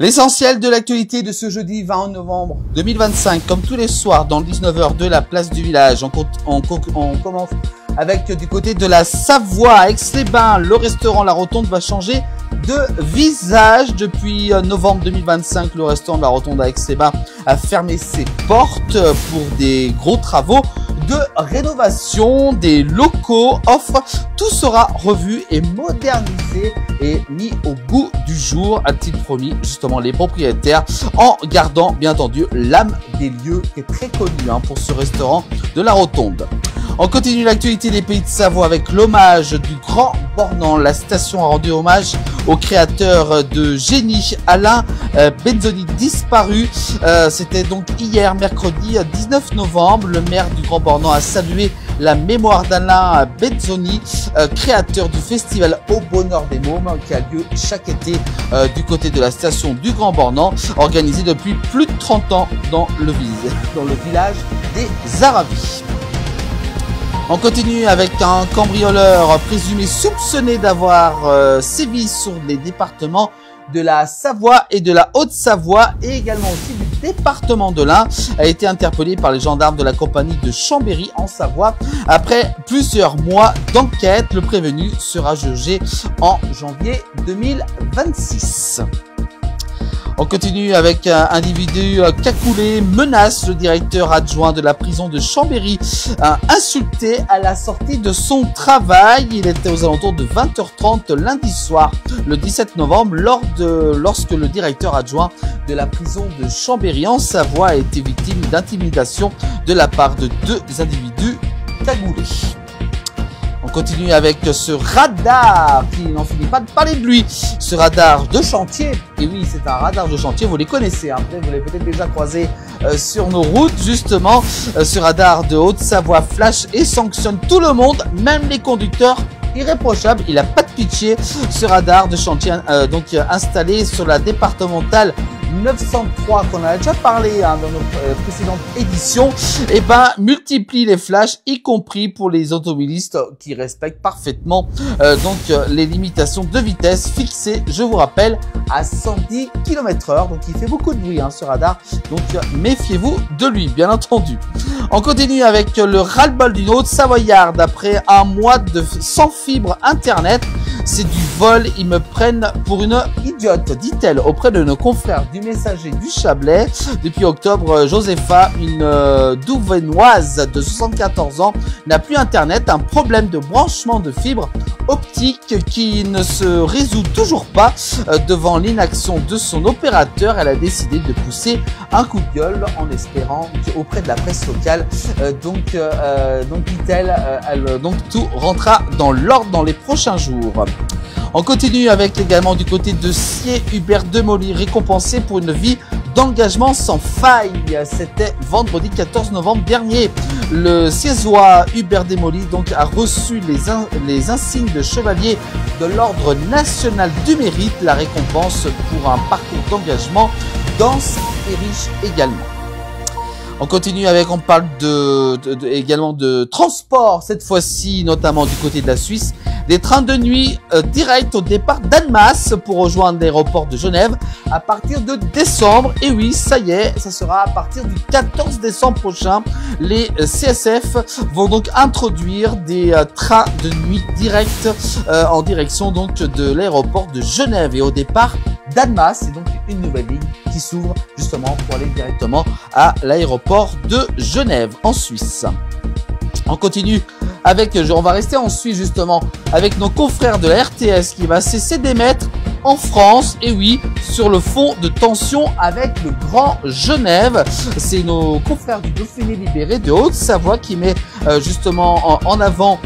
L'essentiel de l'actualité de ce jeudi 20 novembre 2025, comme tous les soirs dans le 19h de la place du village. On commence avec du côté de la Savoie, à Aix-les-Bains. Le restaurant La Rotonde va changer de visage. Depuis novembre 2025, le restaurant de La Rotonde à Aix-les-Bains a fermé ses portes pour des gros travaux de rénovation des locaux. Tout sera revu et modernisé et mis au goût du jour, a-t-il promis justement les propriétaires, en gardant bien entendu l'âme des lieux qui est très connue pour ce restaurant de La Rotonde. On continue l'actualité des Pays de Savoie avec l'hommage du Grand Bornand. La station a rendu hommage au créateur de génie Alain Benzoni, disparu. C'était donc hier, mercredi 19 novembre. Le maire du Grand Bornand a salué la mémoire d'Alain Benzoni, créateur du festival Au Bonheur des Mômes, qui a lieu chaque été du côté de la station du Grand Bornand, organisé depuis plus de 30 ans dans le village des Aravis. On continue avec un cambrioleur présumé soupçonné d'avoir sévi sur les départements de la Savoie et de la Haute-Savoie et également aussi du département de l'Ain, a été interpellé par les gendarmes de la compagnie de Chambéry en Savoie. Après plusieurs mois d'enquête, le prévenu sera jugé en janvier 2026. On continue avec un individu cagoulé menace le directeur adjoint de la prison de Chambéry, insulté à la sortie de son travail. Il était aux alentours de 20h30 lundi soir, le 17 novembre, lorsque le directeur adjoint de la prison de Chambéry en Savoie a été victime d'intimidation de la part de deux individus cagoulés. On continue avec ce radar qui n'en finit pas de parler de lui. Ce radar de chantier, et oui, c'est un radar de chantier, vous les connaissez, vous l'avez peut-être déjà croisé sur nos routes, justement. Ce radar de Haute-Savoie flash et sanctionne tout le monde, même les conducteurs irréprochables. Il n'a pas de pitié. Ce radar de chantier, donc installé sur la départementale 903 qu'on a déjà parlé dans nos précédentes éditions, et multiplie les flashs, y compris pour les automobilistes qui respectent parfaitement les limitations de vitesse fixées, je vous rappelle, à 110 km/h. Donc il fait beaucoup de bruit ce radar, donc méfiez-vous de lui, bien entendu. On continue avec le ras-le-bol d'une Haute-Savoyarde. Après un mois sans fibre internet, c'est du vol, ils me prennent pour une idiote, dit-elle auprès de nos confrères du Messager du Chablais. Depuis octobre, Josepha, une Douvenoise de 74 ans, n'a plus internet, un problème de branchement de fibre optique qui ne se résout toujours pas. Devant l'inaction de son opérateur, elle a décidé de pousser un coup de gueule en espérant auprès de la presse locale. Dit-elle, tout rentrera dans l'ordre dans les prochains jours. On continue avec également du côté de Sier, Hubert Demoli récompensé pour une vie d'engagement sans faille. C'était vendredi 14 novembre dernier. Le Siézois Hubert Demoli a reçu les insignes de chevalier de l'Ordre national du mérite, la récompense pour un parcours d'engagement dense et riche également. On continue on parle également de transport, cette fois-ci notamment du côté de la Suisse. Des trains de nuit direct au départ d'Annemasse pour rejoindre l'aéroport de Genève à partir de décembre. Et oui, ça y est, ça sera à partir du 14 décembre prochain. Les CSF vont donc introduire des trains de nuit directs en direction de l'aéroport de Genève et au départ d'Annemasse. C'est donc une nouvelle ligne qui s'ouvre justement pour aller directement à l'aéroport de Genève en Suisse. On continue on va rester en Suisse justement avec nos confrères de la RTS qui va cesser d'émettre en France, et oui, sur le fond de tension avec le Grand Genève. C'est nos confrères du Dauphiné libéré de Haute-Savoie qui met justement en avant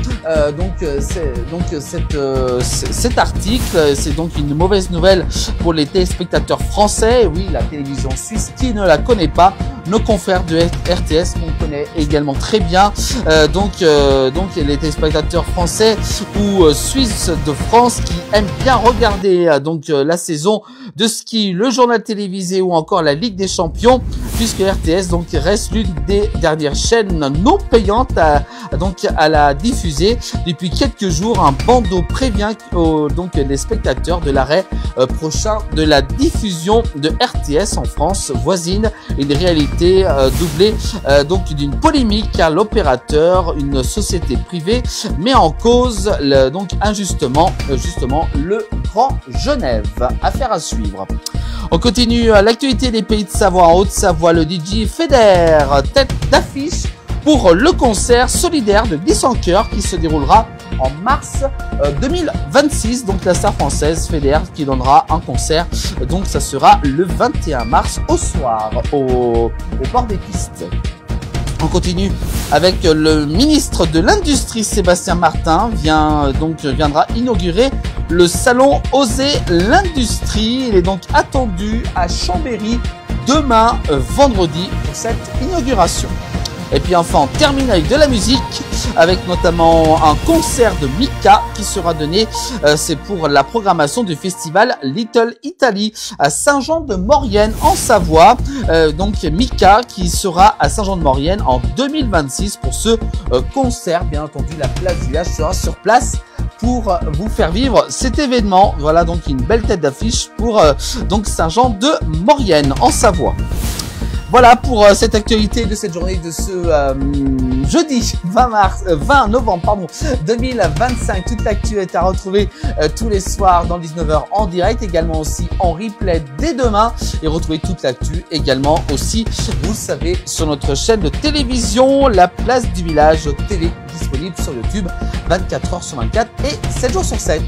cet article. C'est donc une mauvaise nouvelle pour les téléspectateurs français. Et oui, la télévision suisse qui ne la connaît pas, nos confrères de RTS qu'on connaît également très bien. Les téléspectateurs français ou suisses de France qui aiment bien regarder la saison de ski, le journal télévisé ou encore la Ligue des Champions puisque RTS donc reste l'une des dernières chaînes non payantes à la diffuser. Depuis quelques jours, un bandeau prévient donc les spectateurs de l'arrêt prochain de la diffusion de RTS en France voisine, une réalité doublée donc d'une polémique car l'opérateur, une société privée, met en cause donc injustement justement le Grand Genève. Affaire à suivre. On continue l'actualité des pays de Savoie. En Haute-Savoie, le DJ Feder, tête d'affiche pour le concert solidaire de 10 en cœur qui se déroulera en mars 2026. Donc la star française Feder qui donnera un concert. Donc ça sera le 21 mars au soir au bord des pistes. On continue avec le ministre de l'Industrie Sébastien Martin viendra inaugurer le salon Oser l'Industrie. Il est donc attendu à Chambéry demain vendredi pour cette inauguration. Et puis enfin on termine avec de la musique avec notamment un concert de Mika qui sera donné, c'est pour la programmation du festival Little Italy à Saint-Jean-de-Maurienne en Savoie. Donc Mika qui sera à Saint-Jean-de-Maurienne en 2026 pour ce concert. Bien entendu la place du village sera sur place pour vous faire vivre cet événement. Voilà donc une belle tête d'affiche pour donc Saint-Jean-de-Maurienne en Savoie. Voilà pour cette actualité de cette journée de ce jeudi 20 novembre 2025. Toute l'actu est à retrouver tous les soirs dans 19h en direct, également aussi en replay dès demain, et retrouver toute l'actu également aussi, vous le savez, sur notre chaîne de télévision, La Place du Village télé, disponible sur YouTube 24h sur 24 et 7 jours sur 7.